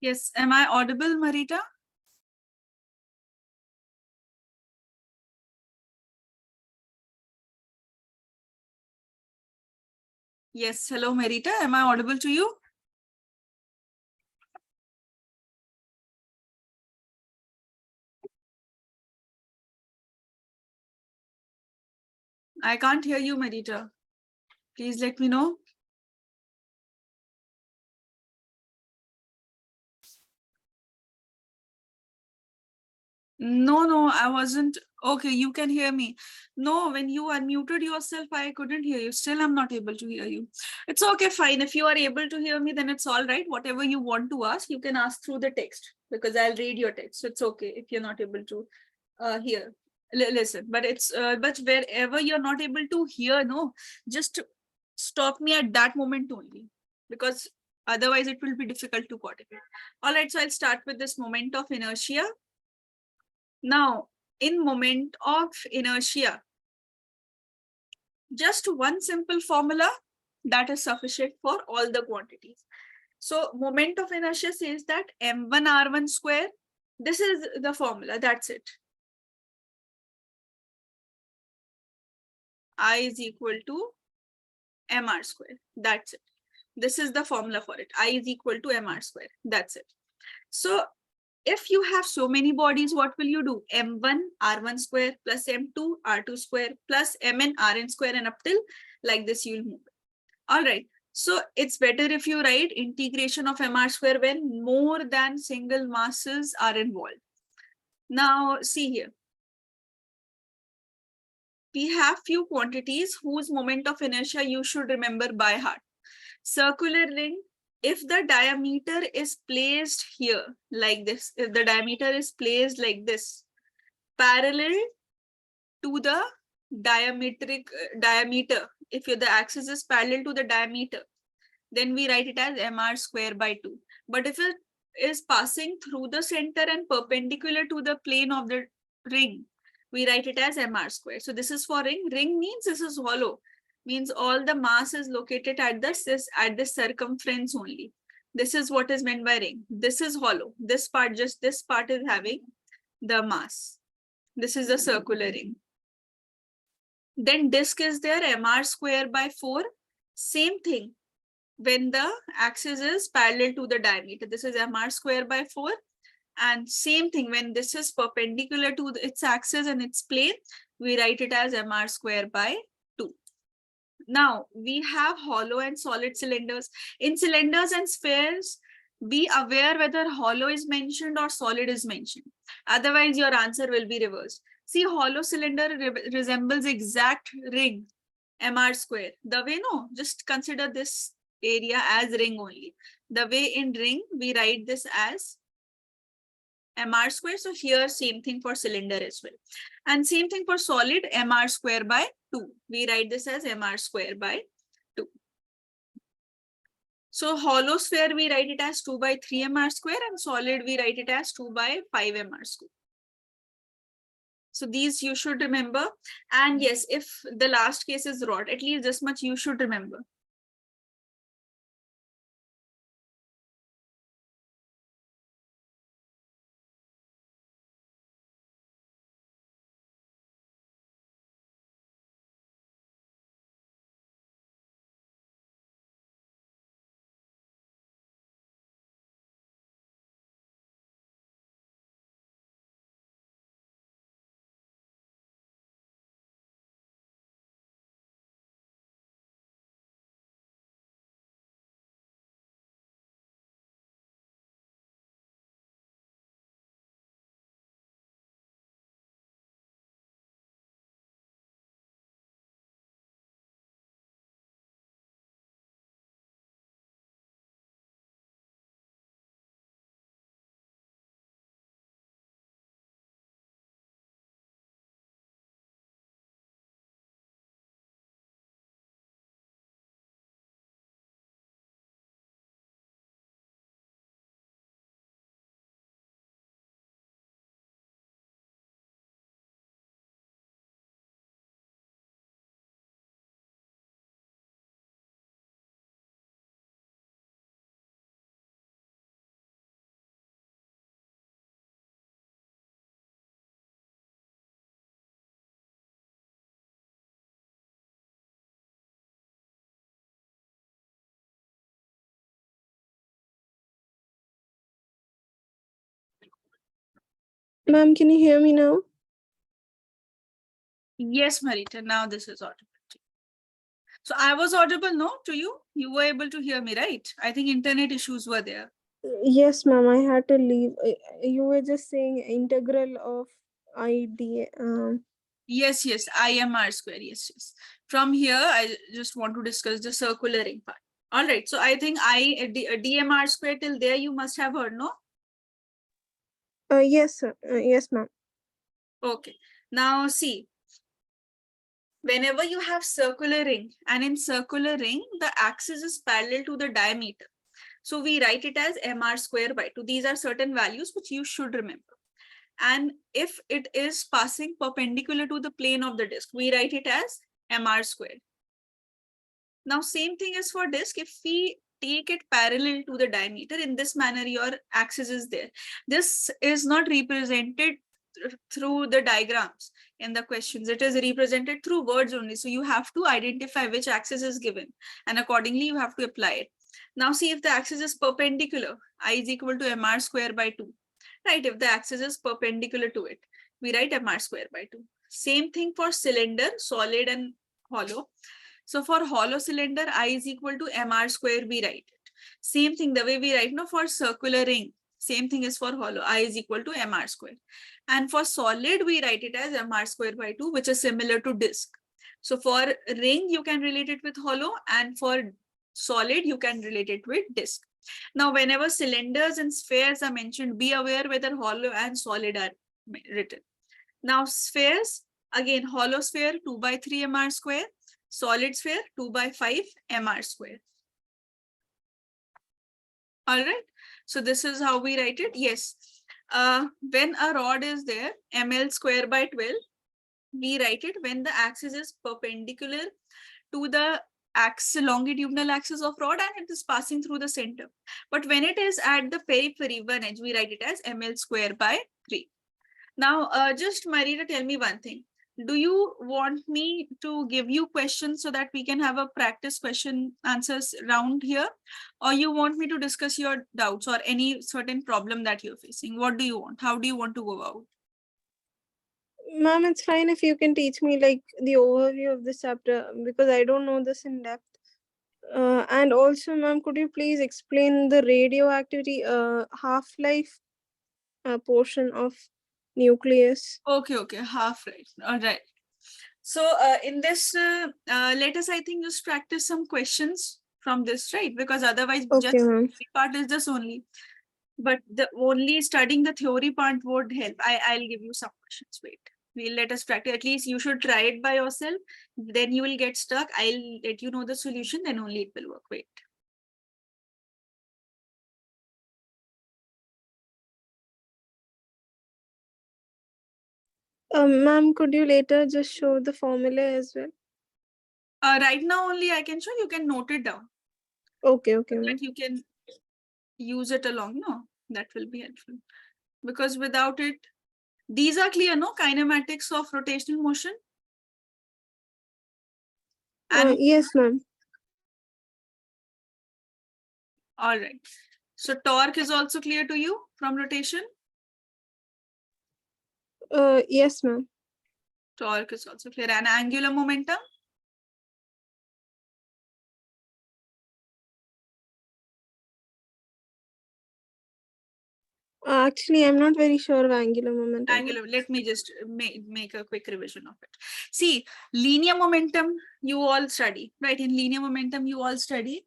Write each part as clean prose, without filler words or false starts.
Yes, am I audible, Marita? Yes, hello, Marita. Am I audible to you? I can't hear you, Marita. Please let me know. No, I wasn't. Okay, you can hear me. No, when you unmuted yourself, I couldn't hear you. Still, I'm not able to hear you. It's okay, fine. If you are able to hear me, then it's all right. Whatever you want to ask, you can ask through the text because I'll read your text. So it's okay if you're not able to hear. Listen, but but wherever you're not able to hear, no, just stop me at that moment only because otherwise it will be difficult to coordinate. All right, so I'll start with this moment of inertia. Now, in moment of inertia, just one simple formula that is sufficient for all the quantities. So moment of inertia says that m1 r1 square, this is the formula, that's it. I is equal to mr square, that's it. This is the formula for it. I is equal to mr square, that's it. So if you have so many bodies, what will you do? m1 r1 square plus m2 r2 square plus mn rn square, and up till like this you'll move. All right, so it's better if you write integration of mr square when more than single masses are involved. Now see here, we have few quantities whose moment of inertia you should remember by heart. Circular ring, if the diameter is placed here like this, if the diameter is placed like this, parallel to the diameter, if the axis is parallel to the diameter, then we write it as mr square by 2. But if it is passing through the center and perpendicular to the plane of the ring, we write it as mr square. So this is for ring. Ring means this is hollow, means all the mass is located at this circumference only. This is what is meant by ring. This is hollow. This part, just this part is having the mass. This is a circular ring. Then disk is there, mr square by 4. Same thing when the axis is parallel to the diameter. This is mr square by 4. And same thing when this is perpendicular to its axis and its plane, we write it as mr square by 2. Now we have hollow and solid cylinders. In cylinders and spheres, be aware whether hollow is mentioned or solid is mentioned. Otherwise, your answer will be reversed. See, hollow cylinder resembles exact ring, mr square. The way, no, just consider this area as ring only. The way in ring, we write this as mr square. So here, same thing for cylinder as well. And same thing for solid, mr square by 2. We write this as mr square by 2. So hollow sphere, we write it as 2 by 3 mr square, and solid, we write it as 2 by 5 mr square. So these you should remember. And yes, if the last case is rod, at least this much you should remember. Ma'am, can you hear me now? Yes, Marita, now this is audible. So I was audible, no, to you? You were able to hear me, right? I think internet issues were there. Yes, ma'am, I had to leave. You were just saying integral of ID. Yes, yes, IMR square. Yes, yes. From here, I just want to discuss the circular ring part. All right. So I think DMR square till there you must have heard, no? Yes, sir. Yes, ma'am. Okay. Now see, whenever you have circular ring, and in circular ring, the axis is parallel to the diameter. So we write it as MR square by 2. These are certain values which you should remember. And if it is passing perpendicular to the plane of the disk, we write it as MR square. Now, same thing is for disk. If we take it parallel to the diameter, in this manner, your axis is there. This is not represented through the diagrams in the questions. It is represented through words only. So you have to identify which axis is given, and accordingly, you have to apply it. Now, see if the axis is perpendicular, I is equal to MR square by 2. Right, if the axis is perpendicular to it, we write MR square by 2. Same thing for cylinder, solid and hollow. So for hollow cylinder, I is equal to MR square, we write it. Same thing, the way we write now for circular ring, same thing is for hollow, I is equal to MR square. And for solid, we write it as MR square by 2, which is similar to disk. So for ring, you can relate it with hollow, and for solid, you can relate it with disk. Now, whenever cylinders and spheres are mentioned, be aware whether hollow and solid are written. Now, spheres, again, hollow sphere 2 by 3 MR square, solid sphere 2 by 5 MR square. All right. So this is how we write it. Yes. When a rod is there, ML square by 12, we write it when the axis is perpendicular to the longitudinal axis of rod and it is passing through the center. But when it is at the periphery, one edge, we write it as ML square by 3. Now, just Marita, tell me one thing. Do you want me to give you questions so that we can have a practice question answers round here? Or you want me to discuss your doubts or any certain problem that you're facing? What do you want? How do you want to go out? Ma'am, it's fine if you can teach me like the overview of this chapter because I don't know this in depth. And also, ma'am, could you please explain the radioactivity half-life portion of nucleus? Okay, half right. All right. So in this, let us, I think, just practice some questions from this, right? Because otherwise, just Okay, ma'am. the part is just only. But the only studying the theory part would help. I'll give you some questions. Wait. We'll let us practice. At least you should try it by yourself. Then you will get stuck. I'll let you know the solution. Then only it will work. Wait. Ma'am, could you later just show the formula as well? Right now only I can show. You can note it down. Okay, So ma'am. that you can use it along. No, that will be helpful. Because without it, these are clear, no? Kinematics of rotational motion. And Yes, ma'am. all right. So torque is also clear to you from rotation. Yes, ma'am. Torque is also clear. And angular momentum. Actually, I'm not very sure of angular momentum. Angular. Let me just make a quick revision of it. See, linear momentum you all study, right? In linear momentum you all study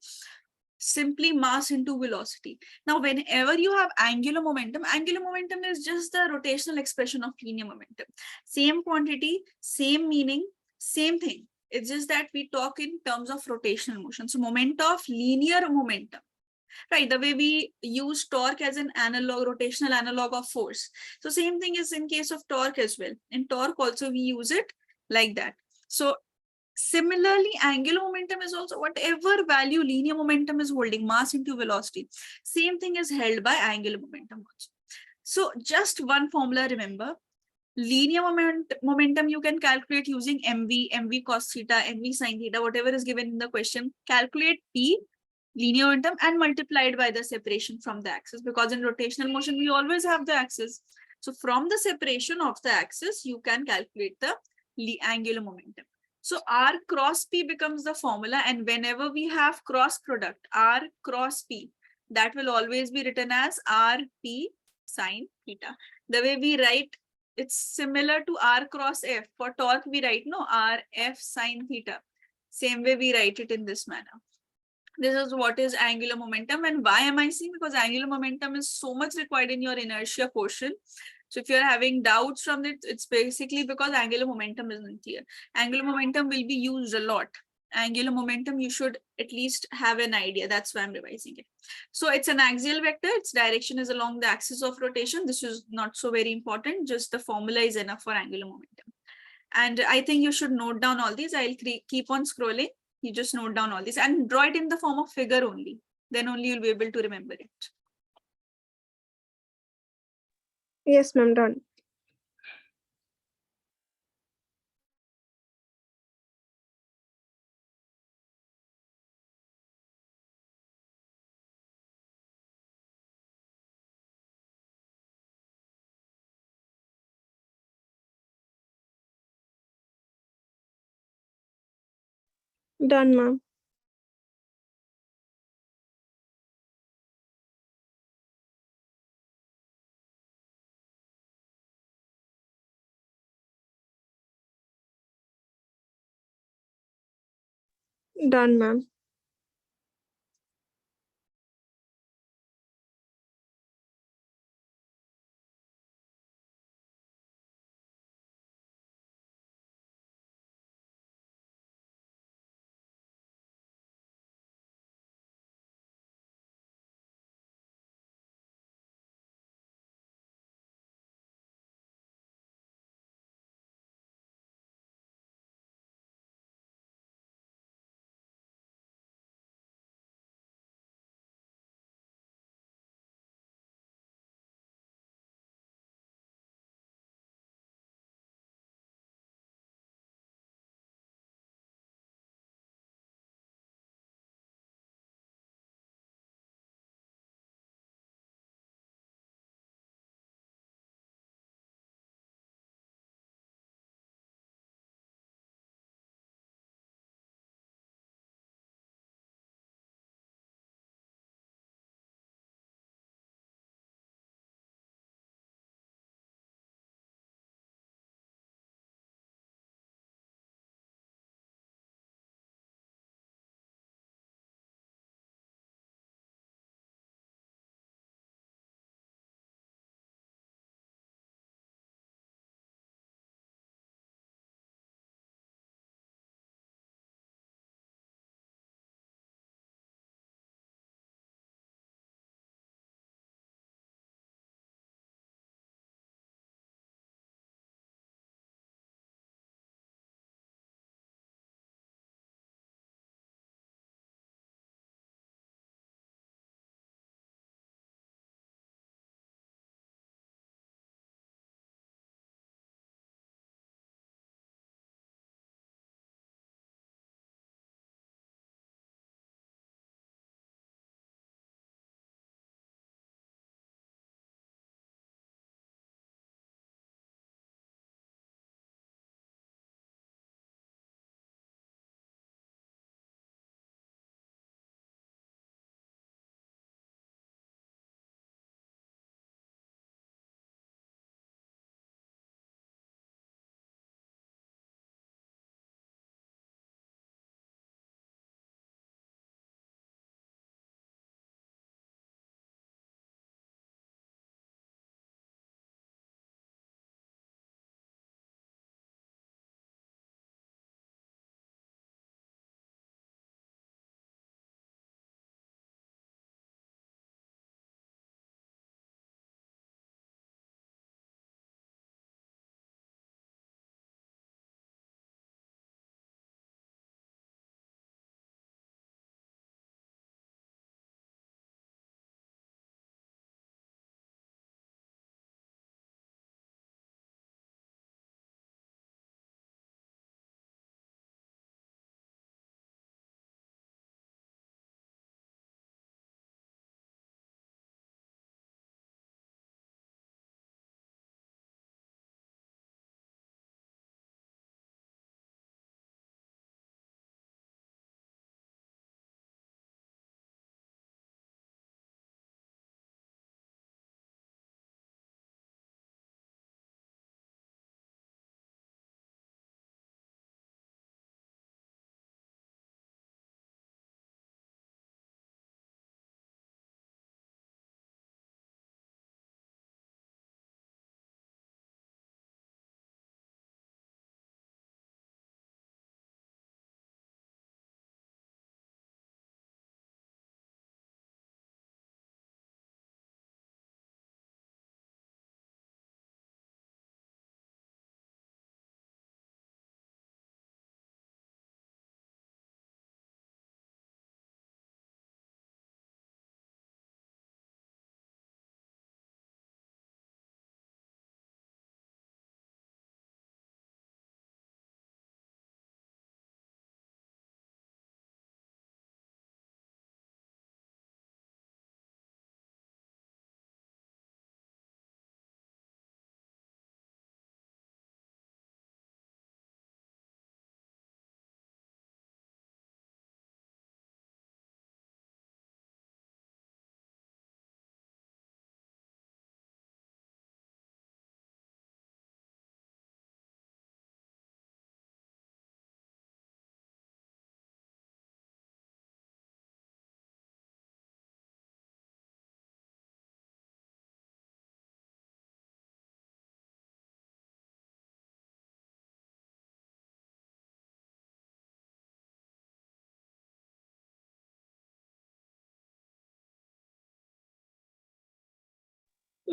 simply mass into velocity. Now, whenever you have angular momentum is just the rotational expression of linear momentum. Same quantity, same meaning, same thing. It's just that we talk in terms of rotational motion. So moment of linear momentum, right? The way we use torque as an analog, rotational analog of force. So same thing is in case of torque as well. In torque also we use it like that. So similarly, angular momentum is also whatever value linear momentum is holding, mass into velocity. Same thing is held by angular momentum also. So just one formula, remember. Linear momentum you can calculate using mv cos theta, mv sin theta, whatever is given in the question. Calculate p, linear momentum, and multiplied by the separation from the axis, because in rotational motion we always have the axis. So from the separation of the axis, you can calculate the angular momentum. So R cross P becomes the formula, and whenever we have cross product, R cross P, that will always be written as RP sine theta. The way we write, it's similar to R cross F. For torque, we write no RF sine theta. Same way we write it in this manner. This is what is angular momentum. And why am I saying? Because angular momentum is so much required in your inertia portion. So if you're having doubts from it, it's basically because angular momentum isn't clear. Angular momentum will be used a lot. Angular momentum, you should at least have an idea. That's why I'm revising it. So it's an axial vector. Its direction is along the axis of rotation. This is not so very important. Just the formula is enough for angular momentum. And I think you should note down all these. I'll keep on scrolling. You just note down all these and draw it in the form of figure only. Then only you'll be able to remember it. Yes, ma'am, done. Done, ma'am. Done, ma'am.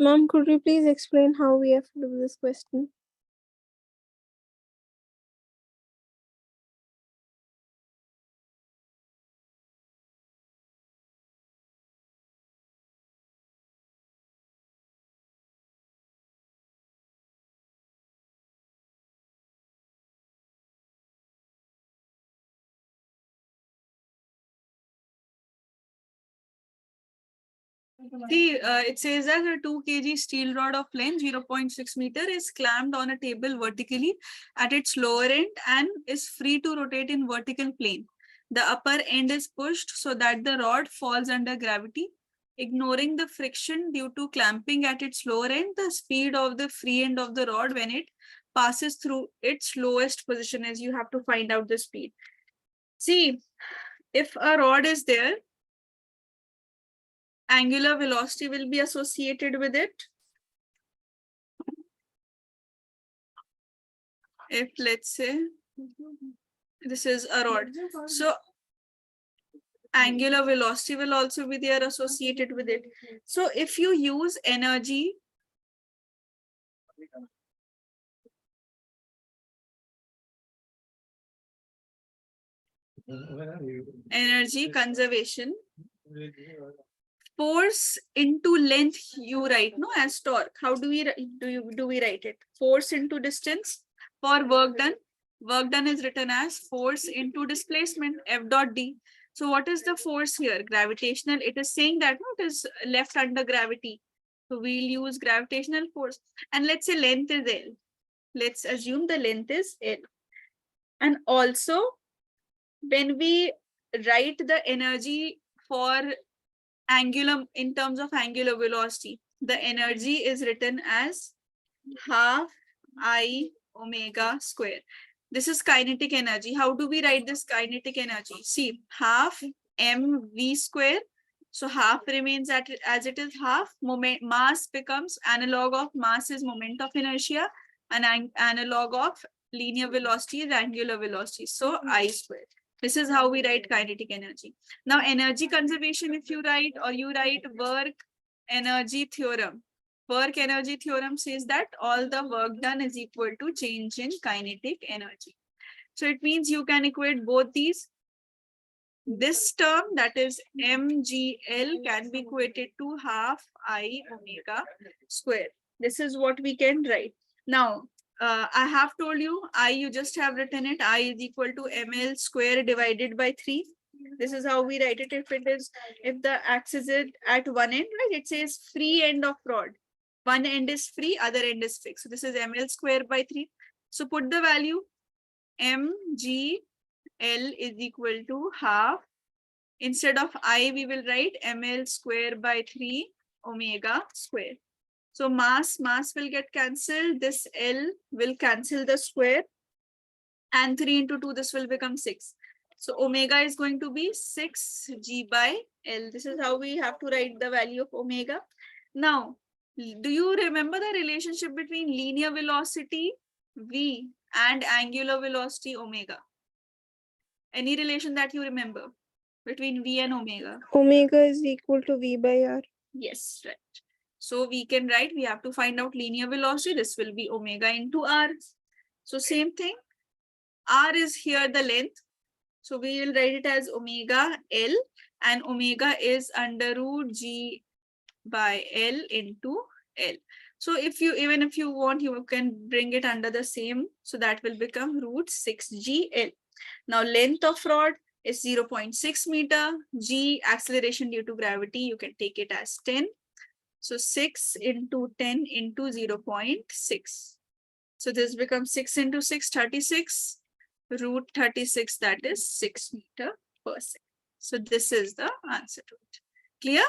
Ma'am, could you please explain how we have to do this question? See, it says that a 2 kg steel rod of length 0.6 meter is clamped on a table vertically at its lower end and is free to rotate in vertical plane. The upper end is pushed so that the rod falls under gravity. Ignoring the friction due to clamping at its lower end, the speed of the free end of the rod when it passes through its lowest position is you have to find out the speed. See, if a rod is there, angular velocity will be associated with it. If let's say this is a rod, so angular velocity will also be there associated with it. So if you use energy conservation, force into length you write no as torque. How do we write it? Force into distance. For work done is written as force into displacement, F dot D. So what is the force here? Gravitational. It is saying that no, it is left under gravity. So we'll use gravitational force. And let's say length is L. Let's assume the length is L. And also, when we write the energy for angular in terms of angular velocity, the energy is written as half I omega square. This is kinetic energy. How do we write this kinetic energy? See, half mv square. So half remains as it is half. Moment mass becomes analog of mass is moment of inertia, and analog of linear velocity is angular velocity. So I square. This is how we write kinetic energy. Now energy conservation, if you write or you write work energy theorem. Work energy theorem says that all the work done is equal to change in kinetic energy. So it means you can equate both these. This term, that is mgl, can be equated to half I omega square. This is what we can write. Now, I have told you I, you just have written it, I is equal to ml square divided by 3. This is how we write it. If the axis is at one end, right, it says free end of rod. One end is free, other end is fixed. So this is ml square by 3. So put the value mgl is equal to half. Instead of I, we will write ml square by 3 omega square. So mass will get cancelled. This L will cancel the square. And 3 into 2, this will become 6. So omega is going to be 6g by L. This is how we have to write the value of omega. Now, do you remember the relationship between linear velocity v and angular velocity omega? Any relation that you remember between v and omega? Omega is equal to V by R. Yes, right. So we can write, we have to find out linear velocity. This will be omega into r. So same thing. R is here the length. So we will write it as omega L, and omega is under root G by L into L. So if you, even if you want, you can bring it under the same. So that will become root 6GL. Now length of rod is 0.6 meter. G, acceleration due to gravity, you can take it as 10. So 6 into 10 into 0.6. So this becomes 6 into 6, 36. Root 36, that is 6 meter per second. So this is the answer to it. Clear?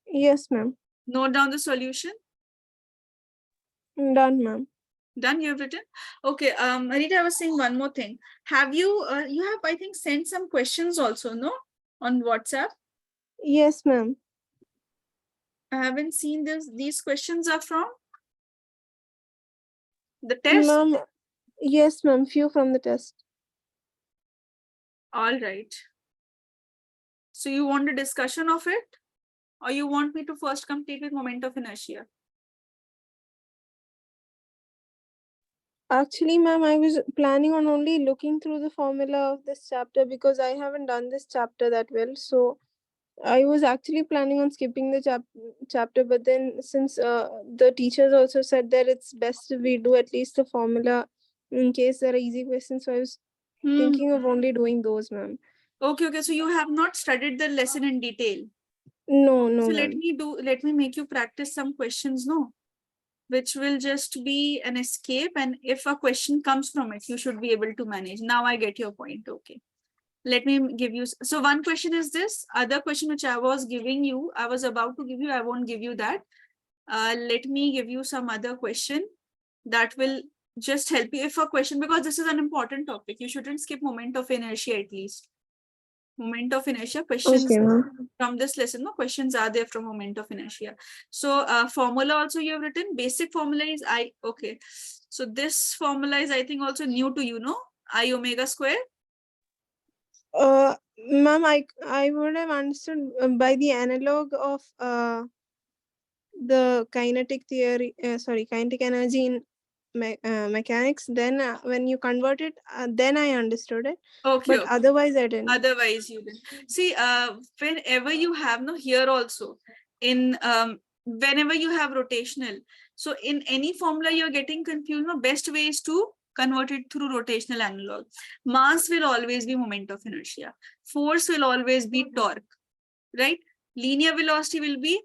Yes, ma'am. Note down the solution. Done, ma'am. Done, you have written? Okay, Marita, I was saying one more thing. Have you, you have, I think, sent some questions also, no? On WhatsApp? Yes, ma'am. I haven't seen this. These questions are from the test? Ma'am, yes, ma'am. Few from the test. All right. So you want a discussion of it? Or you want me to first complete with moment of inertia? Actually, ma'am, I was planning on only looking through the formula of this chapter because I haven't done this chapter that well. So I was actually planning on skipping the chapter, but then since the teachers also said that it's best if we do at least the formula in case there are easy questions, so I was thinking of only doing those, ma'am. Okay. So you have not studied the lesson in detail. No, So ma'am. let me make you practice some questions, no? Which will just be an escape. And if a question comes from it, you should be able to manage. Now I get your point. Okay. Let me give you. So one question is this. Other question which I was giving you, I was about to give you, I won't give you that. Let me give you some other question that will just help you. If a question, because this is an important topic, you shouldn't skip moment of inertia at least. Moment of inertia questions Okay, ma'am. from this lesson, no questions are there from moment of inertia. So formula also you have written, basic formula is I, okay. So this formula is I think also new to you, no? I omega square. Ma'am, I would have understood by the analog of the kinetic theory, kinetic energy in mechanics. Then when you convert it, then I understood it. Okay. But otherwise, I didn't. Otherwise you didn't. See, whenever you have, no, here also in whenever you have rotational, so in any formula you're getting confused, no, best way is to convert it through rotational analog. Mass will always be moment of inertia. Force will always be torque, right? Linear velocity will be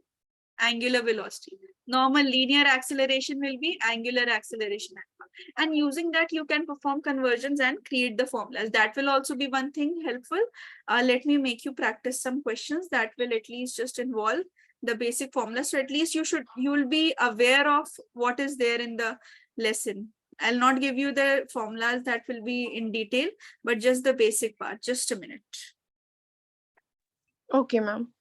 angular velocity. Normal linear acceleration will be angular acceleration. And using that, you can perform conversions and create the formulas. That will also be one thing helpful. Let me make you practice some questions that will at least just involve the basic formulas. So at least you will be aware of what is there in the lesson. I'll not give you the formulas that will be in detail, but just the basic part. Just a minute. Okay, ma'am.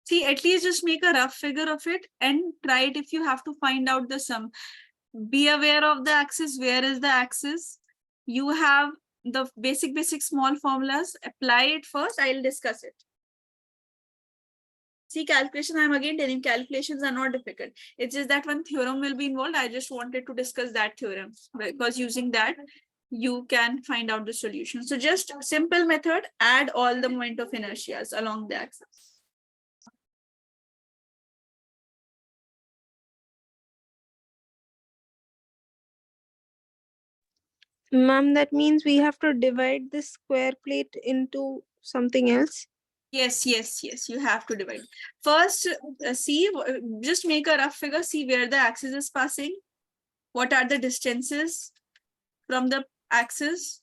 See, at least just make a rough figure of it and try it if you have to find out the sum. Be aware of the axis. Where is the axis? You have the basic small formulas. Apply it first. I'll discuss it. See, calculation, I'm again telling calculations are not difficult. It's just that one theorem will be involved. I just wanted to discuss that theorem because using that, you can find out the solution. So just simple method, add all the moment of inertias along the axis. Ma'am, that means we have to divide this square plate into something else. Yes, you have to divide. First, see, just make a rough figure, see where the axis is passing. What are the distances from the axis?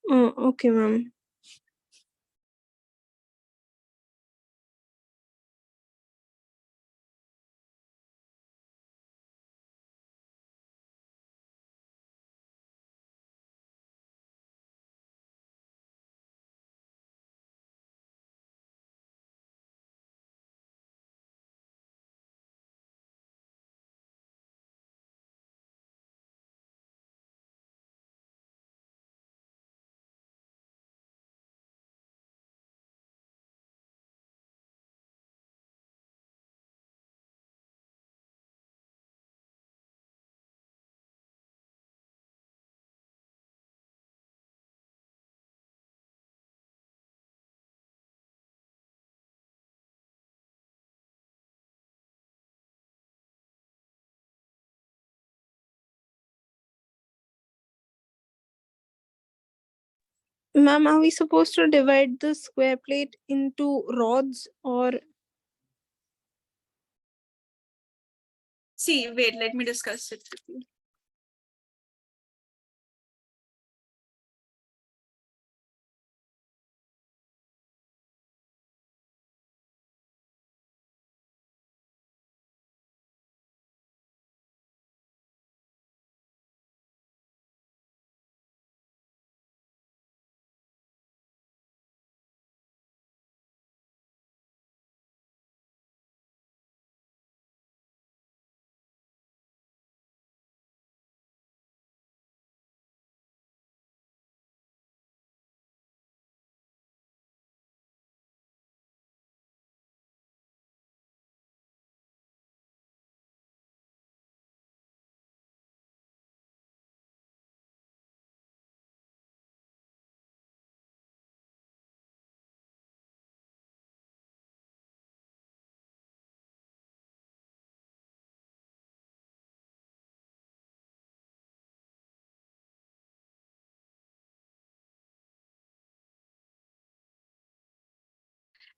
Oh, okay, ma'am. Ma'am, are we supposed to divide the square plate into rods or? See, wait, let me discuss it with you.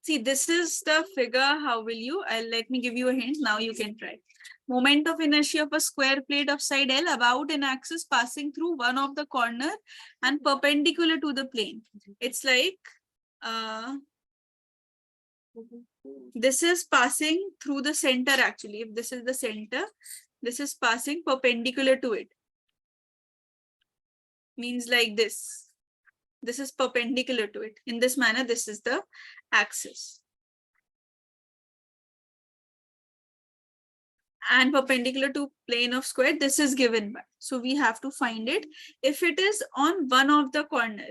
See, this is the figure. How will you? Let me give you a hint. Now you can try. Moment of inertia of a square plate of side L about an axis passing through one of the corner and perpendicular to the plane. It's like this is passing through the center actually. If this is the center, this is passing perpendicular to it. Means like this. This is perpendicular to it. In this manner, this is the axis. And perpendicular to plane of square, this is given by. So we have to find it. If it is on one of the corner,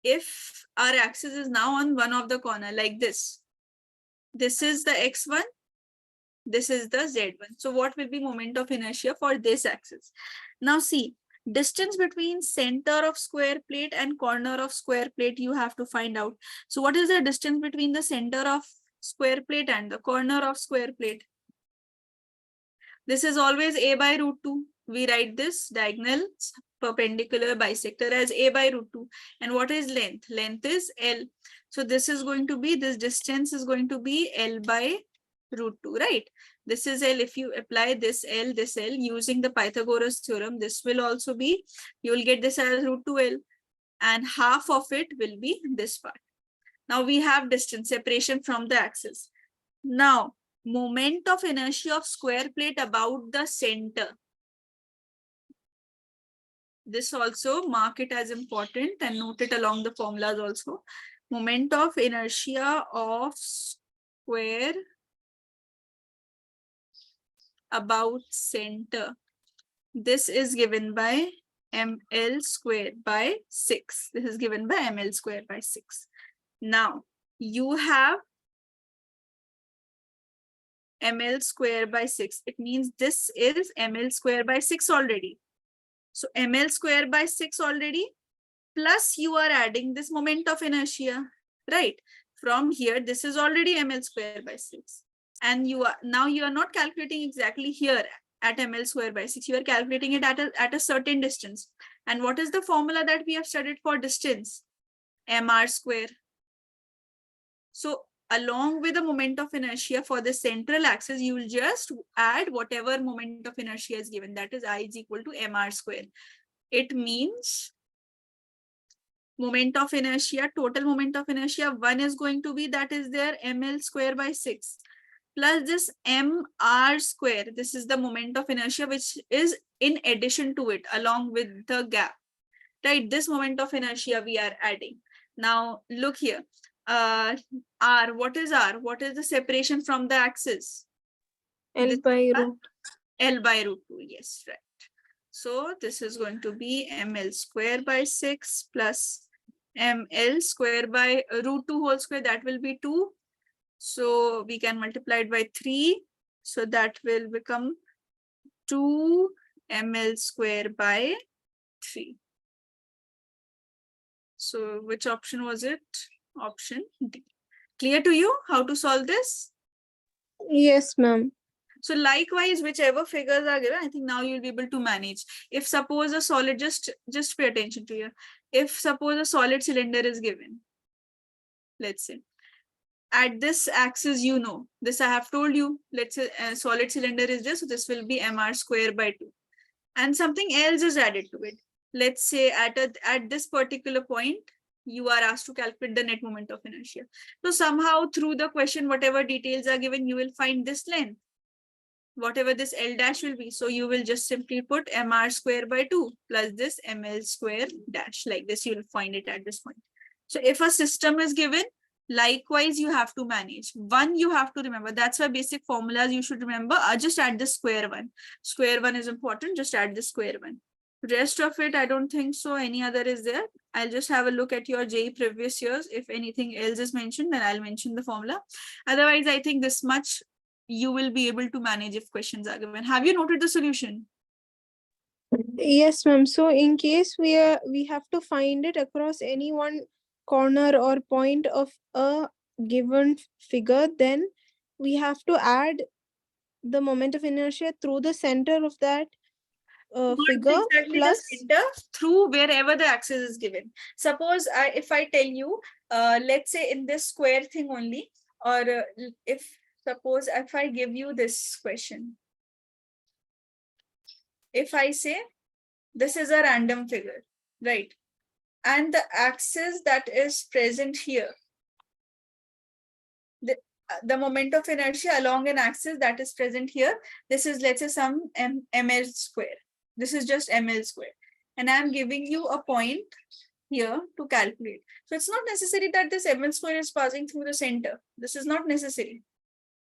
if our axis is now on one of the corner like this is the x1, this is the z1. So what will be moment of inertia for this axis? Now see, distance between center of square plate and corner of square plate you have to find out. So what is the distance between the center of square plate and the corner of square plate? This is always a by root 2. We write this diagonal perpendicular bisector as a by root 2. And what is length? Length is L. So this is going to be, this distance is going to be L by root 2, right? This is L. If you apply this L using the Pythagoras theorem, this will also be, you will get this as root 2L. And half of it will be this part. Now we have distance separation from the axis. Now, moment of inertia of square plate about the center. This also mark it as important and note it along the formulas also. moment of inertia of square about center. This is given by ml squared by 6. This is given by ml squared by 6. Now, you have ml square by 6. It means this is ml square by 6 already. So ml square by 6 already, plus you are adding this moment of inertia, right? From here, this is already ml square by 6. And you are now you are not calculating exactly here at ml square by 6. You are calculating it at a certain distance. And what is the formula that we have studied for distance? mr square. So along with the moment of inertia for the central axis, you will just add whatever moment of inertia is given. That is I is equal to mr square. It means moment of inertia, total moment of inertia, 1 is going to be, that is there, ml square by 6. Plus this mr square. This is the moment of inertia which is in addition to it, along with the gap. Right, this moment of inertia we are adding. Now look here. R, what is R? What is the separation from the axis? L by root. L by root 2, yes, right. So this is going to be ml square by 6 plus ml square by root 2 whole square, that will be 2. So we can multiply it by 3. So that will become 2 ml square by 3. So which option was it? Option D. Clear to you how to solve this? Yes, ma'am. So likewise, whichever figures are given, I think now you'll be able to manage. If suppose a solid, just pay attention to here. If suppose a solid cylinder is given, let's say, at this axis, you know, this I have told you, let's say a solid cylinder is this, so this will be mr square by 2. And something else is added to it. Let's say at this particular point, you are asked to calculate the net moment of inertia. So somehow through the question, whatever details are given, you will find this length, whatever this L dash will be. So you will just simply put mr square by 2 plus this ml square dash, like this. You will find it at this point. So if a system is given, likewise you have to manage. One, you have to remember, that's why basic formulas you should remember are just add the square one. Square one is important, just add the square one. Rest of it, I don't think so any other is there. I'll just have a look at your JEE previous years. If anything else is mentioned, then I'll mention the formula. Otherwise, I think this much you will be able to manage if questions are given. Have you noted the solution? Yes, ma'am. So in case we have to find it across any one corner or point of a given figure, then we have to add the moment of inertia through the center of that figure exactly plus the center, through wherever the axis is given. Suppose if I tell you, let's say in this square thing only, or if suppose if I give you this question, if I say this is a random figure, right? And the axis that is present here, the moment of inertia along an axis that is present here, this is, let's say, some ml square. This is just ml square. And I'm giving you a point here to calculate. So it's not necessary that this ml square is passing through the center. This is not necessary.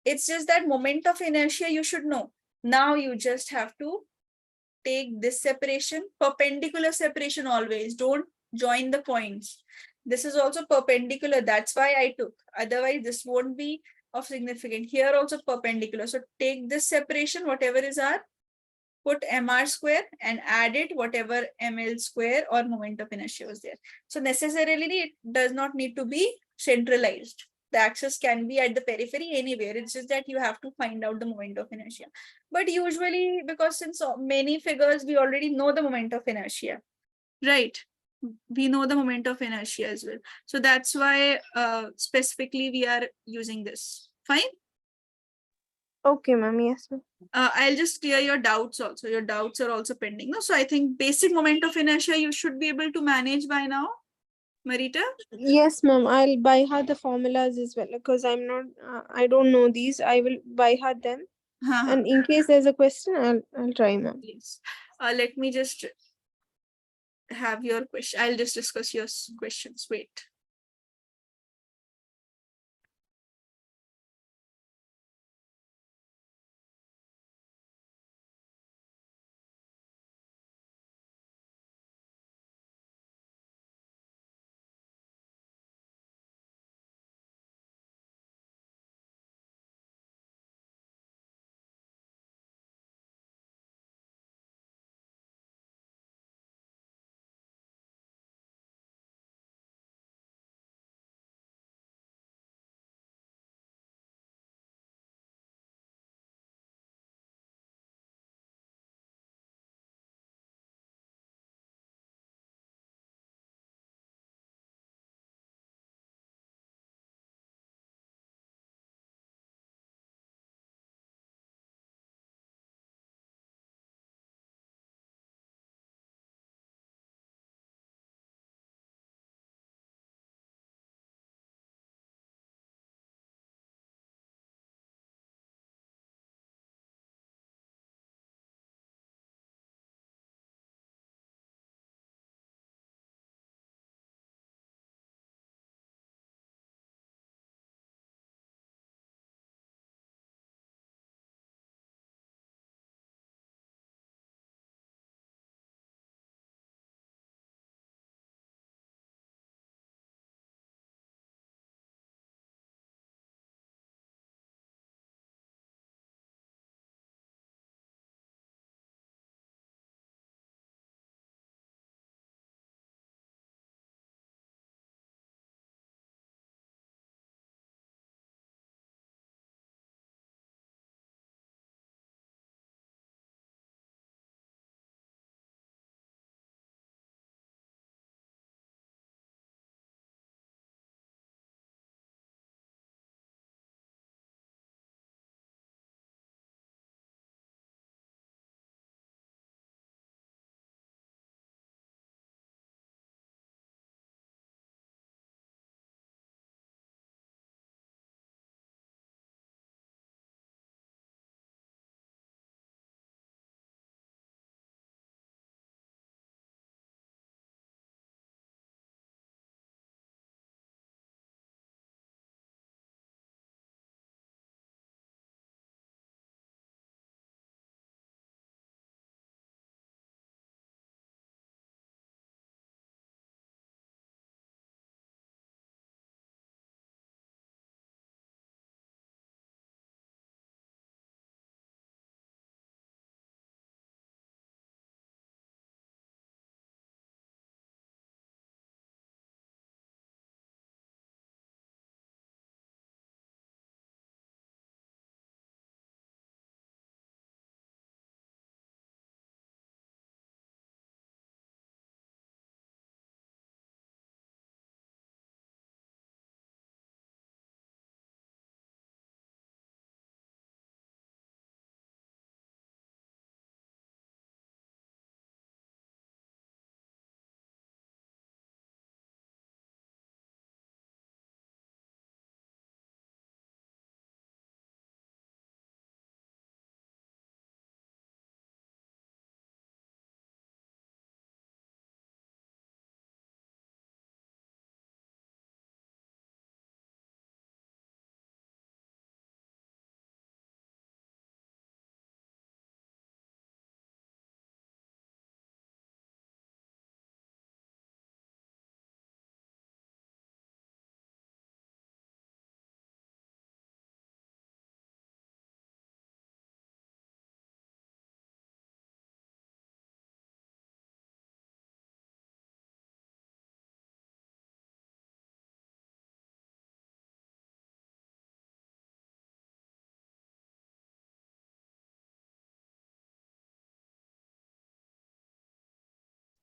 It's just that moment of inertia you should know. Now you just have to take this separation, perpendicular separation always. Don't join the points. This is also perpendicular. That's why I took. Otherwise, this won't be of significance. Here also perpendicular. So take this separation, whatever is R, put mr square and add it whatever ml square or moment of inertia was there. So necessarily it does not need to be centralized. The axis can be at the periphery anywhere. It's just that you have to find out the moment of inertia. But usually, because since so many figures, we already know the moment of inertia, right? We know the moment of inertia as well. So that's why specifically we are using this. Fine. okay, ma'am. Yes, ma'am. I'll just clear your doubts also. Your doubts are also pending. No? So I think basic moment of inertia you should be able to manage by now, Marita. Yes, ma'am. I'll by heart the formulas as well because I'm not. I don't know these. I will by heart them. And in case there's a question, I'll try, ma'am. Please. Let me just have your question. I'll just discuss your questions. Wait.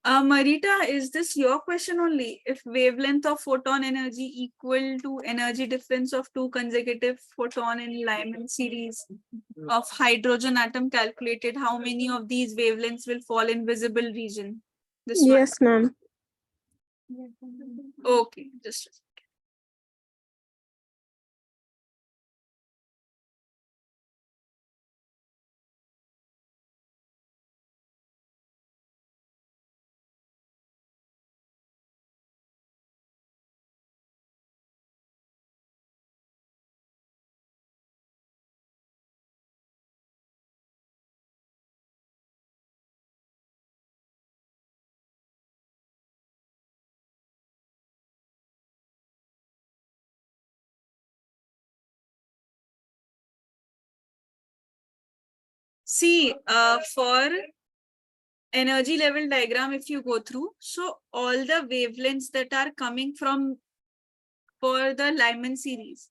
Marita, is this your question only? If wavelength of photon energy equal to energy difference of two consecutive photon in Lyman series of hydrogen atom calculated, how many of these wavelengths will fall in visible region? This one. Yes, ma'am. Okay, just a second. See, for energy level diagram, if you go through, so all the wavelengths that are coming from for the Lyman series,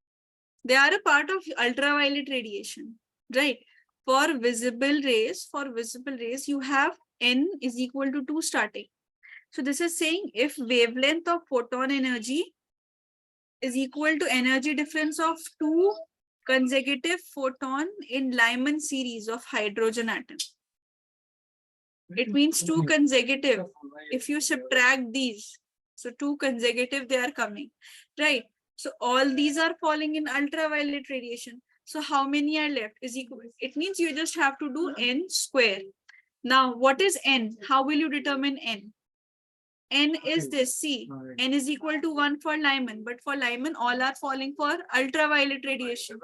they are a part of ultraviolet radiation, right? For visible rays, you have n is equal to 2 starting. So this is saying if wavelength of photon energy is equal to energy difference of two consecutive photon in Lyman series of hydrogen atoms. It means two consecutive. If you subtract these, so two consecutive, they are coming, right? So all these are falling in ultraviolet radiation. So how many are left is equal. It means you just have to do n square. Now, what is n? How will you determine n? N is this, see, n is equal to 1 for Lyman, but for Lyman, all are falling for ultraviolet radiation.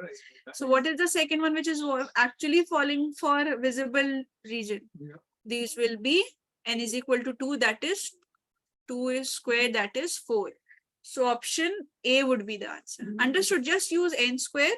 So what is the second one which is actually falling for visible region? These will be n is equal to 2, that is 2 is square, that is 4. So option A would be the answer. Understood? Just use n square,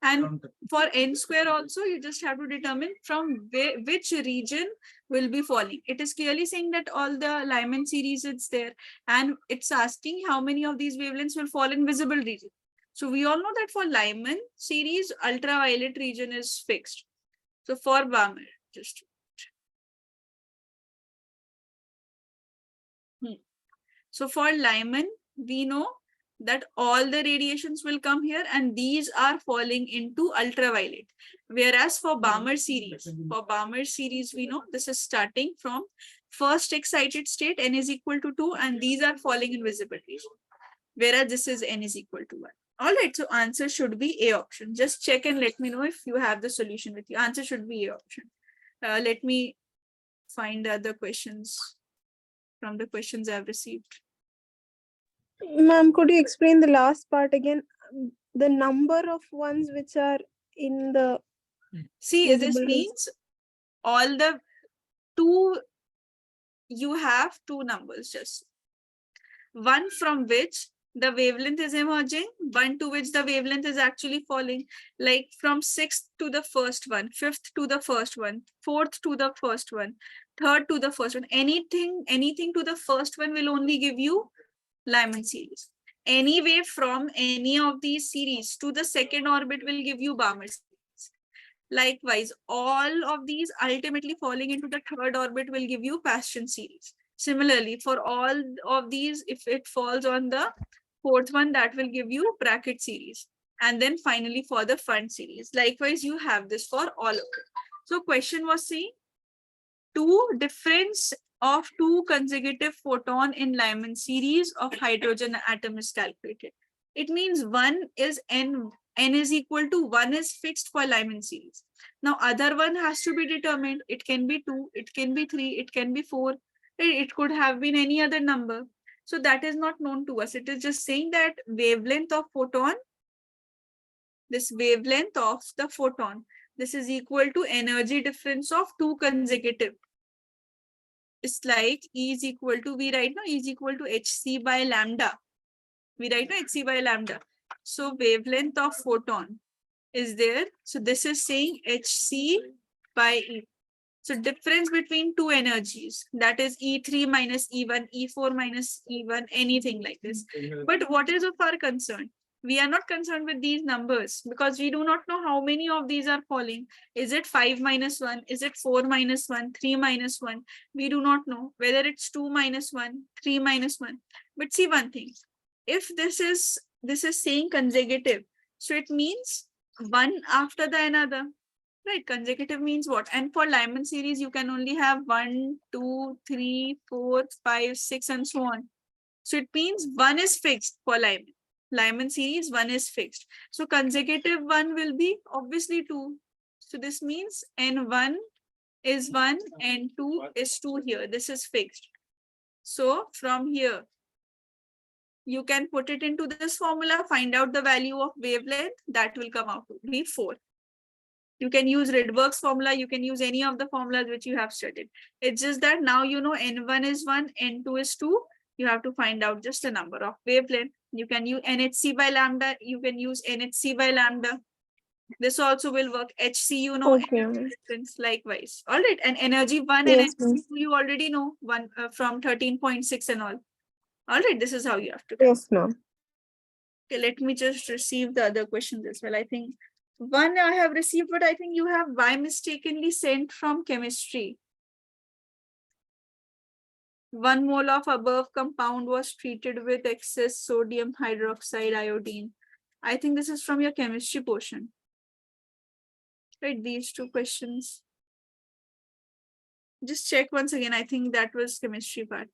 and for n square also you just have to determine from which region will be falling. It is clearly saying that all the Lyman series it's there, and it's asking how many of these wavelengths will fall in visible region. So we all know that for Lyman series, ultraviolet region is fixed. So for Balmer, just so for Lyman, we know that all the radiations will come here and these are falling into ultraviolet. Whereas for Balmer series, we know this is starting from first excited state, n is equal to 2, and these are falling in visible region. Whereas this is n is equal to 1. All right, so answer should be A option. Just check and let me know if you have the solution with you. Answer should be A option. Let me find the other questions from the questions I've received. Ma'am, could you explain the last part again? The number of ones which are in the See, this means all the two, you have two numbers, just one from which the wavelength is emerging, one to which the wavelength is actually falling, like from sixth to the first one, fifth to the first one, fourth to the first one, third to the first one. Anything to the first one will only give you Lyman series. Any wave from any of these series to the second orbit will give you Balmer series. Likewise, all of these ultimately falling into the third orbit will give you Paschen series. Similarly, for all of these, if it falls on the fourth one, that will give you bracket series. And then finally for the fund series. Likewise, you have this for all of it. So question was saying, difference of two consecutive photon in Lyman series of hydrogen atom is calculated. It means one is n is equal to 1 is fixed for Lyman series. Now other one has to be determined. It can be 2, it can be 3, it can be 4, it could have been any other number. So that is not known to us. It is just saying that wavelength of photon, this wavelength of the photon, this is equal to energy difference of two consecutive. It's like E is equal to, we write now, E is equal to hc by lambda. We write now hc by lambda. So wavelength of photon is there. So this is saying hc by E. So difference between two energies, that is E3 minus E1, E4 minus E1, anything like this. But what is of our concern? We are not concerned with these numbers because we do not know how many of these are falling. Is it 5 minus 1? Is it 4 minus 1? 3 minus 1? We do not know whether it's 2 minus 1, 3 minus 1. But see one thing. If this is saying consecutive, so it means one after the another. Right, consecutive means what? And for Lyman series, you can only have 1, 2, 3, 4, 5, 6, and so on. So it means one is fixed for Lyman. Lyman series, one is fixed. So consecutive one will be obviously 2. So this means N1 is 1, N2 is 2 here. This is fixed. So from here, you can put it into this formula, find out the value of wavelength, that will come out to be 4. You can use Rydberg's formula, you can use any of the formulas which you have studied. It's just that now you know N1 is 1, N2 is 2. You have to find out just the number of wavelength. You can use NHC by lambda, you can use NHC by lambda. This also will work. HC, you know, Okay, ma'am. likewise. All right, and energy 1 and Yes, energy ma'am. 2 you already know, one from 13.6 and all. All right, this is how you have to do. Yes, ma'am. Okay, let me just receive the other questions as well. I think one I have received, but I think you have by mistakenly sent from chemistry. 1 mole of above compound was treated with excess sodium hydroxide iodine. I think this is from your chemistry portion. Right, these two questions. Just check once again. I think that was chemistry part.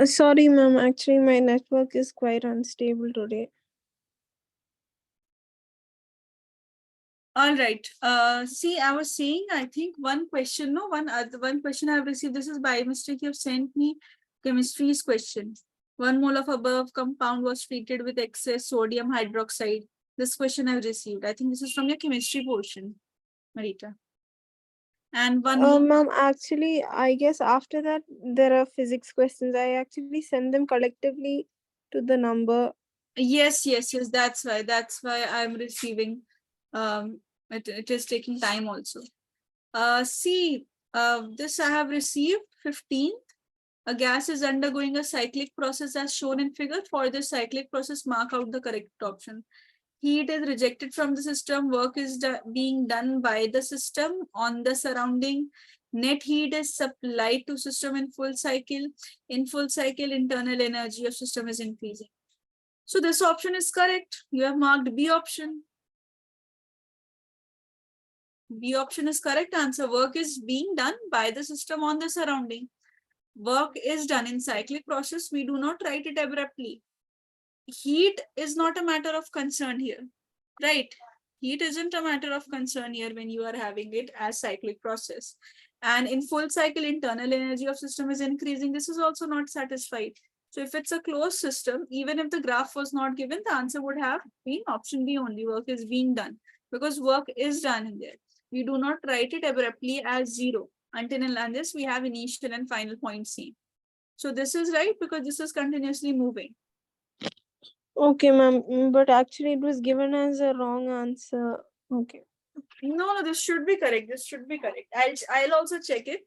Sorry, ma'am. Actually, my network is quite unstable today. All right. See, I was saying, I think one question, no, one question I have received. This is by mistake. You have sent me chemistry's question. 1 mole of above compound was treated with excess sodium hydroxide. This question I've received. I think this is from your chemistry portion, Marita. And one more. Ma'am, actually, I guess after that there are physics questions. I actually send them collectively to the number. Yes, yes, yes. That's why I'm receiving. It is taking time also. See, this I have received 15th. A gas is undergoing a cyclic process as shown in figure. For this cyclic process, mark out the correct option. Heat is rejected from the system. Work is being done by the system on the surrounding. Net heat is supplied to system in full cycle. In full cycle, internal energy of system is increasing. So this option is correct. You have marked B option. B option is correct answer. Work is being done by the system on the surrounding. Work is done in cyclic process. We do not write it abruptly. Heat is not a matter of concern here, right? Heat isn't a matter of concern here when you are having it as cyclic process. And in full cycle, internal energy of system is increasing. This is also not satisfied. So if it's a closed system, even if the graph was not given, the answer would have been option B only. Work is being done because work is done in there. We do not write it abruptly as 0 until and unless we have initial and final point C. So this is right because this is continuously moving. Okay, ma'am. But actually, it was given as a wrong answer. Okay. No, this should be correct. This should be correct. I'll also check it,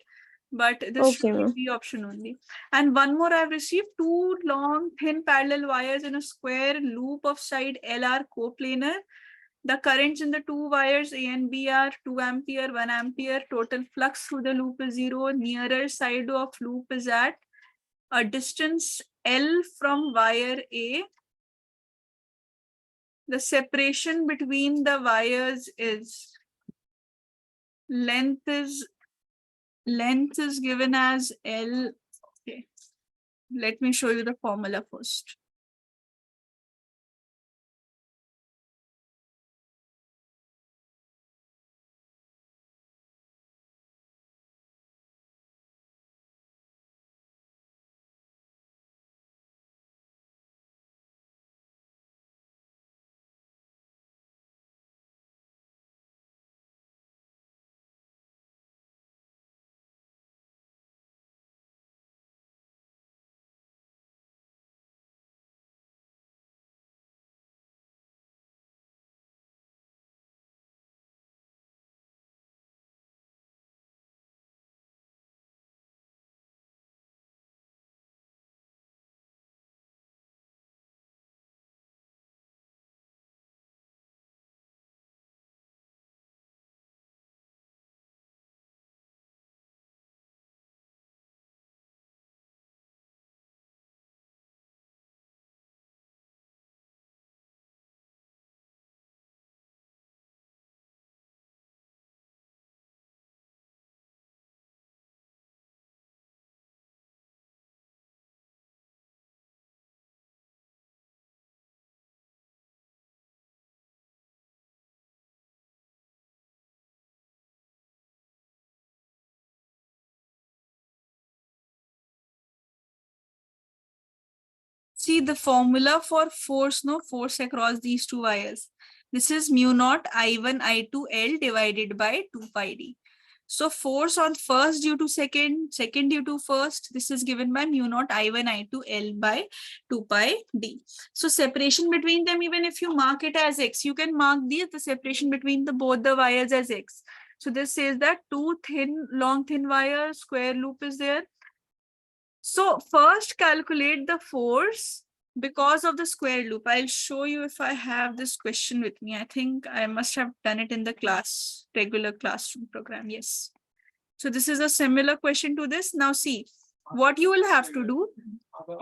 but this should Okay, ma'am. be the option only. And one more, I've received 2 long, thin parallel wires in a square loop of side L are coplanar. The currents in the 2 wires A and B are 2 ampere, 1 ampere. Total flux through the loop is 0. Nearer side of loop is at a distance L from wire A. The separation between the wires is length is given as L. Okay, let me show you the formula first. See the formula for force, no force across these 2 wires. This is mu naught I1 I2 L divided by 2 pi d. So force on first due to second, second due to first, this is given by mu naught I1 I2 L by 2 pi d. So separation between them, even if you mark it as x, you can mark the separation between the both the wires as x. So this says that 2 long thin wire square loop is there. So first calculate the force because of the square loop. I'll show you if I have this question with me. I think I must have done it in the regular classroom program. Yes. So this is a similar question to this. Now see, what you will have to do,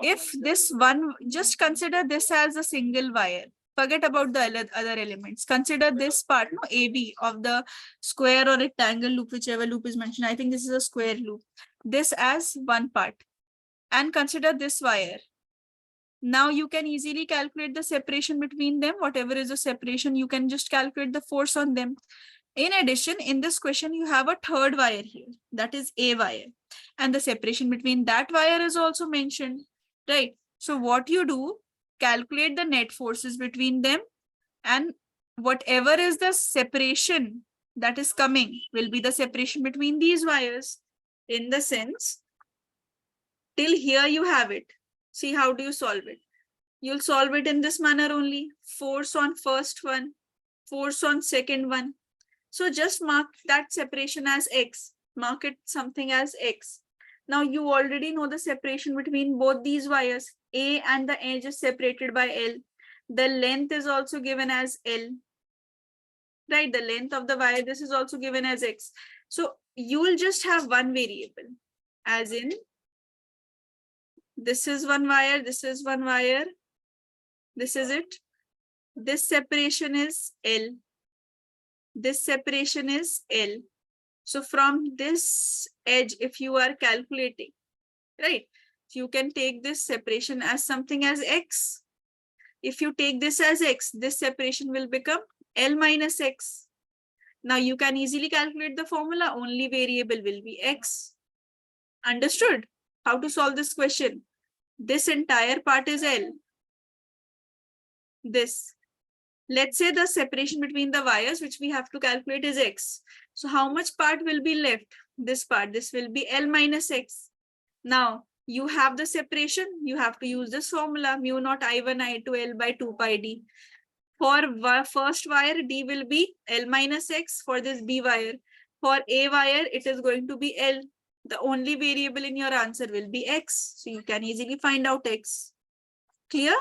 if this one, just consider this as a single wire. Forget about the other elements. Consider this part, no, AB of the square or rectangle loop, whichever loop is mentioned. I think this is a square loop. This as one part. And consider this wire. Now you can easily calculate the separation between them. Whatever is the separation, you can just calculate the force on them. In addition, in this question, you have a third wire here, that is A wire. And the separation between that wire is also mentioned, right? So what you do, calculate the net forces between them, and whatever is the separation that is coming will be the separation between these wires. In the sense, till here you have it. See, how do you solve it? You'll solve it in this manner only. Force on first one, force on second one. So just mark that separation as x. Mark it something as x. Now you already know the separation between both these wires. A and the edge is separated by L. The length is also given as L, right? The length of the wire, this is also given as X. So you will just have one variable, as in this is one wire, this is one wire, this is it. This separation is L. This separation is L. So from this edge, if you are calculating, right, you can take this separation as something as X. If you take this as X, this separation will become L minus X. Now you can easily calculate the formula. Only variable will be X. Understood how to solve this question? This entire part is L. This. Let's say the separation between the wires which we have to calculate is X. So how much part will be left? This part. This will be L minus X. Now you have the separation. You have to use this formula, mu naught I1 I2 L by 2 pi D. For first wire, D will be L minus X. For this B wire. For A wire, it is going to be L. The only variable in your answer will be X. So you can easily find out X. Clear?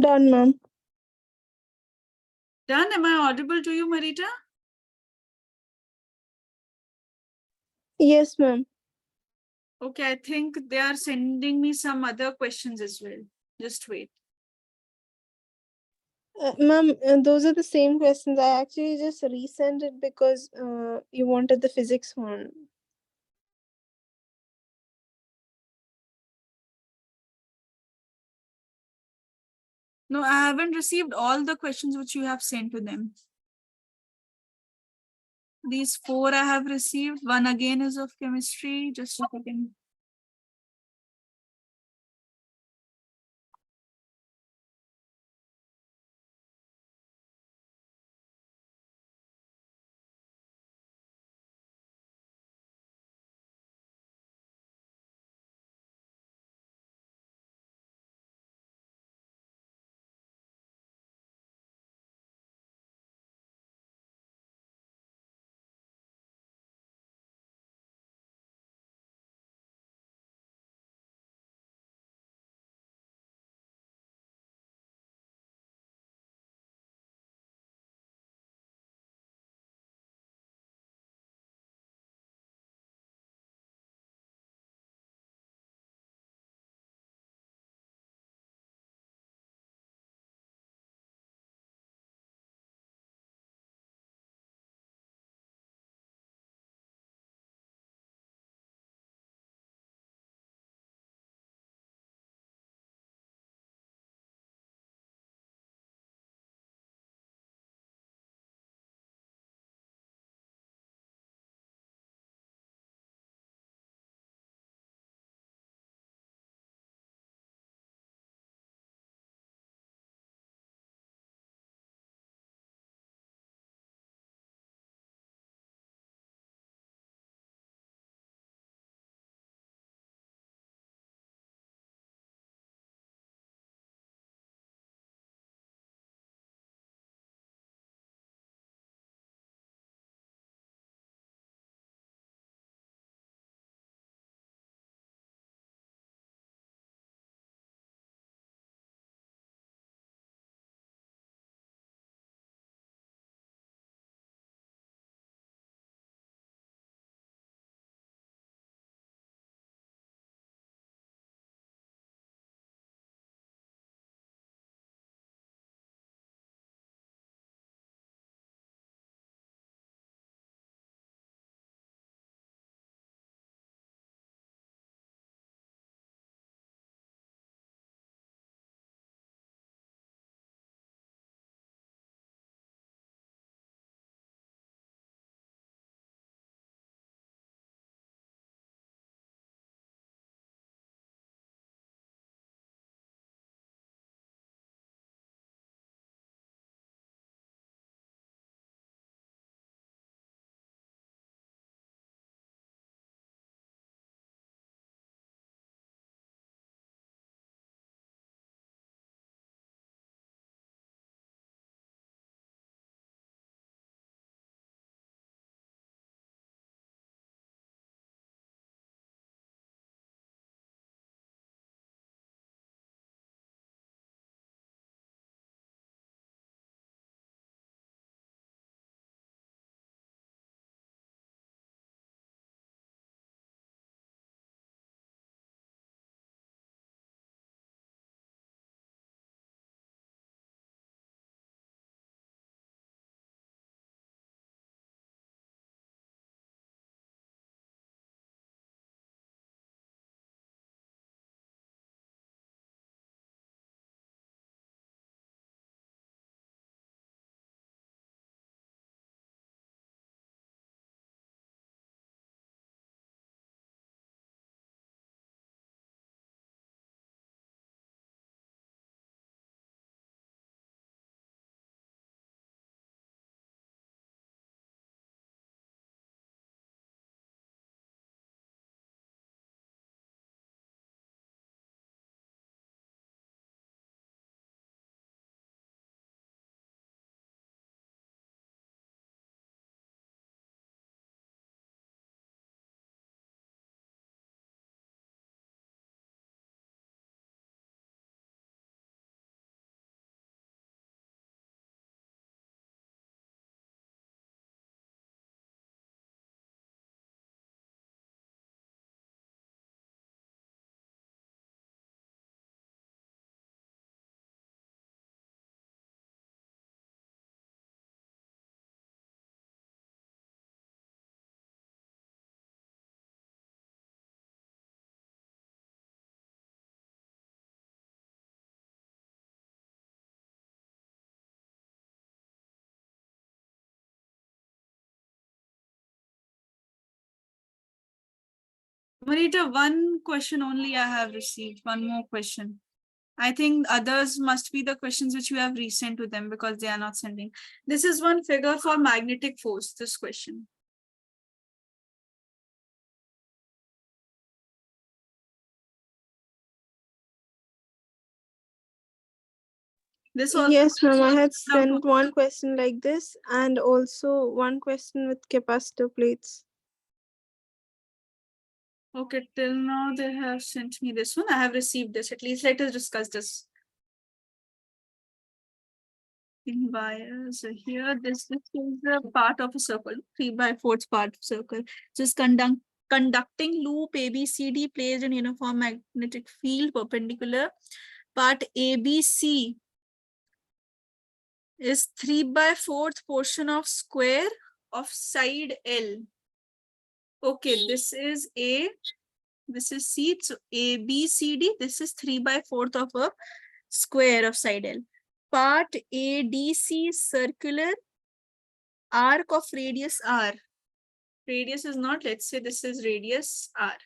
Done, ma'am. Done? Am I audible to you, Marita? Yes, ma'am. Okay, I think they are sending me some other questions as well. Just wait. Ma'am, those are the same questions. I actually just resent it because you wanted the physics one. No, I haven't received all the questions which you have sent to them. These 4 I have received. One again is of chemistry. Just a second. Marita, one question only I have received. One more question. I think others must be the questions which you have resent to them because they are not sending. This is one figure for magnetic force, this question. This also. Yes, ma'am. I had sent one question like this and also one question with capacitor plates. Okay, till now they have sent me this one. I have received this. At least let us discuss this. In wires here, this is a part of a circle, 3/4 part of circle. Just conducting loop ABCD placed in uniform magnetic field perpendicular. Part ABC is 3/4 portion of square of side L. Okay, this is A, this is C. So ABCD, this is 3/4 of a square of side L. Part ADC is circular, arc of radius R. Radius is not, let's say this is radius R.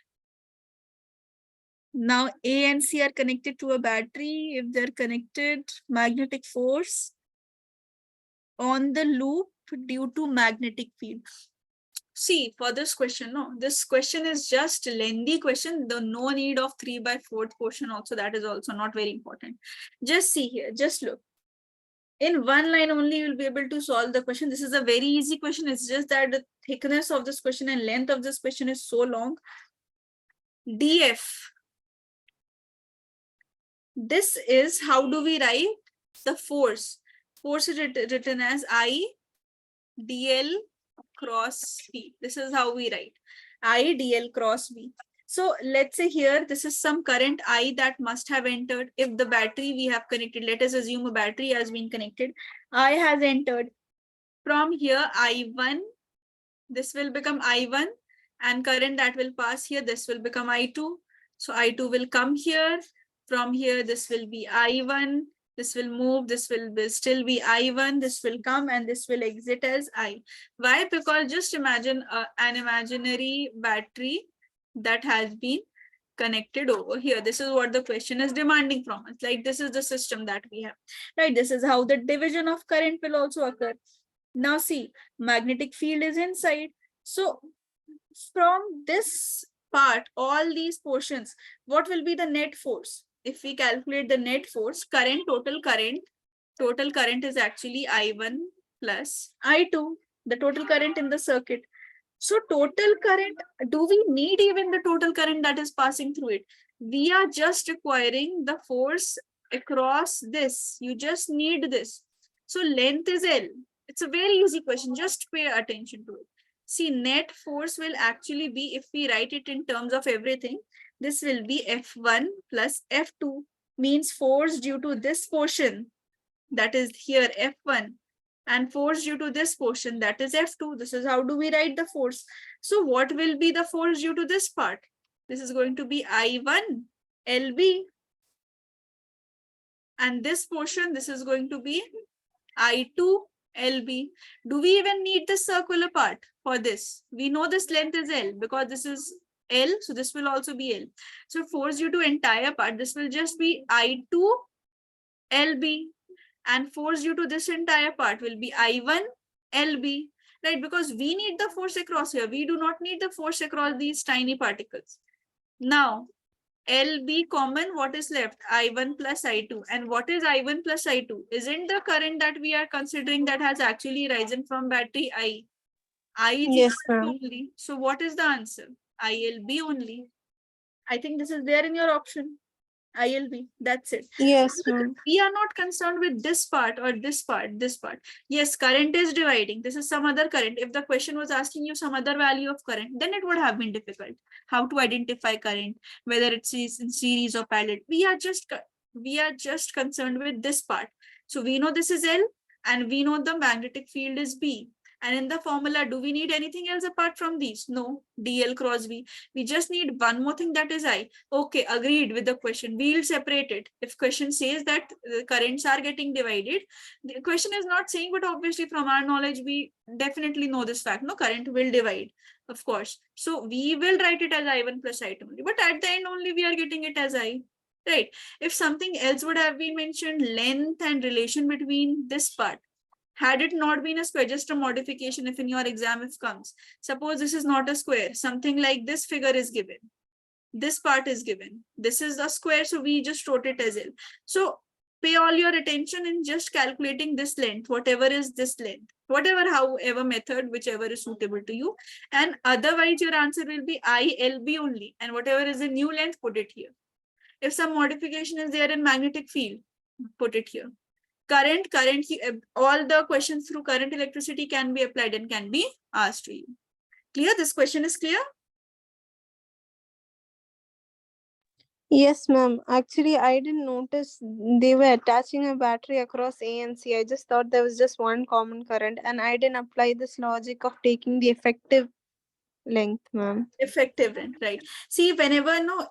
Now A and C are connected to a battery. If they're connected, magnetic force on the loop due to magnetic field. See, for this question, no, this question is just lengthy question. The no need of 3/4 portion also, that is also not very important. Just see here, just look. In one line only, you'll be able to solve the question. This is a very easy question. It's just that the thickness of this question and length of this question is so long. DF. This is, how do we write the force? Force is written as I dl cross V. This is how we write I dl cross V. So let's say here, this is some current I that must have entered. If the battery we have connected, let us assume a battery has been connected. I has entered. From here, I1, this will become I1, and current that will pass here, this will become I2. So I2 will come here. From here, this will be I1. This will move. This will still be I1. This will come and this will exit as I. Why? Because just imagine an imaginary battery that has been connected over here. This is what the question is demanding from us. Like, this is the system that we have, right? This is how the division of current will also occur. Now see, magnetic field is inside. So from this part, all these portions, what will be the net force? If we calculate the net force, total current is actually I1 plus I2, the total current in the circuit. So total current, do we need even the total current that is passing through it? We are just requiring the force across this. You just need this. So length is L. It's a very easy question. Just pay attention to it. See, net force will actually be, if we write it in terms of everything, this will be F1 plus F2, means force due to this portion, that is here F1, and force due to this portion, that is F2. This is how do we write the force. So what will be the force due to this part? This is going to be I1 LB. And this portion, this is going to be I2 LB. Do we even need the circular part for this? We know this length is L because this is L, so this will also be L. So force due to entire part, this will just be I2 LB. And force due to this entire part will be I1 LB, right? Because we need the force across here. We do not need the force across these tiny particles. Now, LB common, what is left? I1 plus I2. And what is I1 plus I2? Isn't the current that we are considering that has actually risen from battery I? Yes, ma'am. Only. So what is the answer? ILB only. I think this is there in your option. ILB. That's it. Yes, ma'am. We are not concerned with this part or this part, this part. Yes, current is dividing. This is some other current. If the question was asking you some other value of current, then it would have been difficult. How to identify current, whether it's in series or parallel. We are just concerned with this part. So we know this is L and we know the magnetic field is B. And in the formula, do we need anything else apart from these? No, DL cross V. We just need one more thing, that is I. Okay, agreed with the question. We'll separate it. If question says that the currents are getting divided, the question is not saying, but obviously from our knowledge, we definitely know this fact. No, current will divide, of course. So we will write it as I1 plus I2 only. But at the end only, we are getting it as I. Right. If something else would have been mentioned, length and relation between this part, had it not been a square, just a modification if in your exam if comes. Suppose this is not a square, something like this figure is given. This part is given. This is a square, so we just wrote it as L. So pay all your attention in just calculating this length, whatever is this length, whatever, however method, whichever is suitable to you. And otherwise your answer will be ILB only. And whatever is the new length, put it here. If some modification is there in magnetic field, put it here. Current, all the questions through current electricity can be applied and can be asked to you. Clear? This question is clear? Yes, ma'am. Actually, I didn't notice they were attaching a battery across A and C. I just thought there was just one common current, and I didn't apply this logic of taking the effective length, ma'am. Effective rent, right? See, whenever no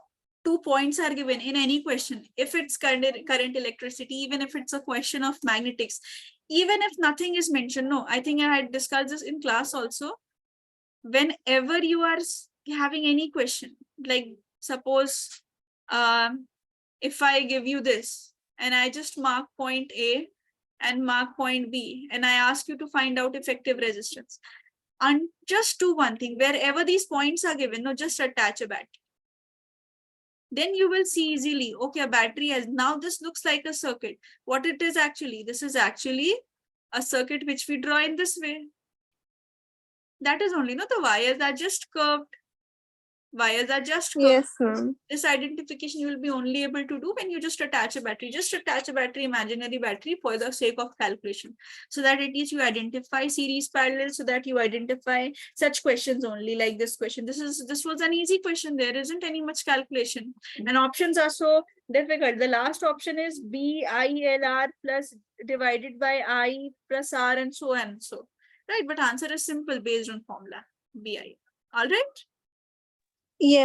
2 points are given in any question, if it's current electricity, even if it's a question of magnetics, even if nothing is mentioned, no, I think I had discussed this in class also. Whenever you are having any question, like suppose if I give you this and I just mark point A and mark point B and I ask you to find out effective resistance, and just do one thing, wherever these points are given, no, just attach a battery. Then you will see easily, okay, a battery has, now this looks like a circuit. What it is actually, this is actually a circuit which we draw in this way. That is only, no, the wires are just curved. Wires are just curved. Yes, ma'am. This identification you will be only able to do when you just attach a battery. Just attach a battery, imaginary battery, for the sake of calculation, so that at least you identify series parallel, so that you identify such questions only, like this question. This was an easy question. There isn't any much calculation, and options are so difficult. The last option is BILR plus divided by I plus R and so and so. Right, but answer is simple based on formula BI. All right. Yes.